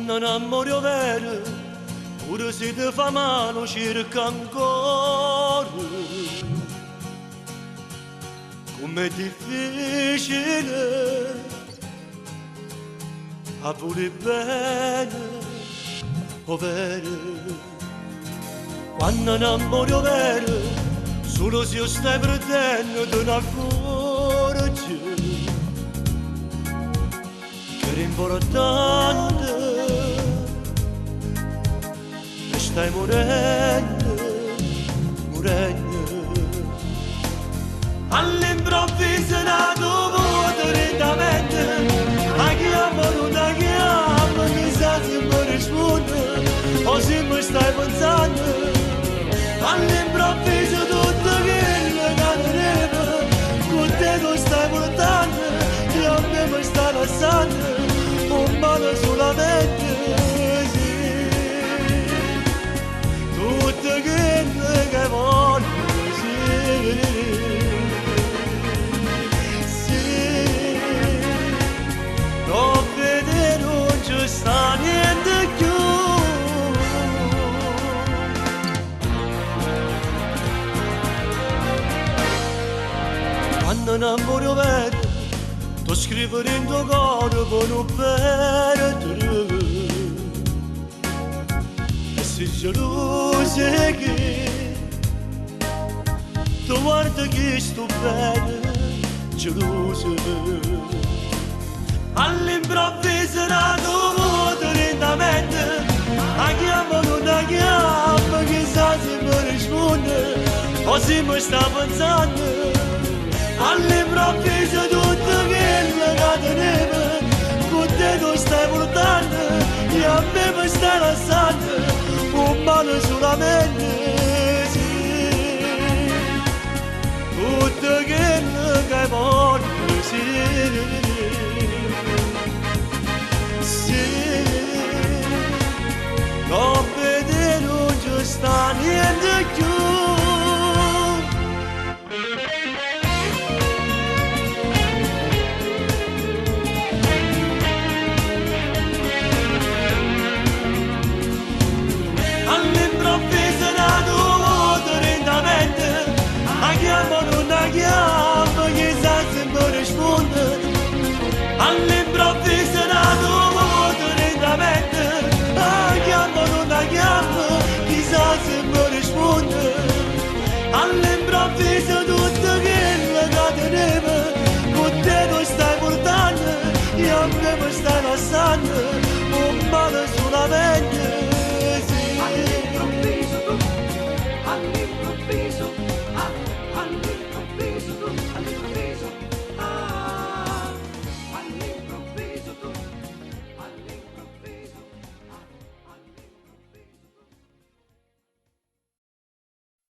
Quando non muoio vero, pure se ti fa mano cerca ancora. Com'è difficile a voler bene, ovvero quando non muoio vero, solo se io stai perdendo te ne accorgi che è importante e stai morendo, morendo. All'improvviso nato vuoto lentamente, a chi ama non la chiama, chissà se mi risponde o se mi stai pensando. All'improvviso tutto quello che teneva, con te tu stai portando, e a me mi stai lasciando, un male solamente, sì. Tutto quello che voglio, sì. Non vede, non ci sta niente più. Quando non muoio vero, tu scrivere in tuo cuore per non perdere. E sei geloso che tu guarda che sto bene, geloso. All'improvviso nato vuoto lentamente, a chiama non la chiama, chissà se mi risponde o se mi sta pensando. All'improvviso tutto quello che teneva, con te tu stai portando, e a me mi stai lasciando, un male solamente, sì. Tutto quello che voglio, sì. Non vede, non ci sta niente più. All'improvviso nato vuoto lentamente, a chiama non la chiama, chissà se mi risponde. All'improvviso nato vuoto lentamente, non la chiamo, chissà se mi risponde. All'improvviso tutto quello che teneva, con te tu stai portando, e a me mi stai lasciando, un male solamente, sì. All'improvviso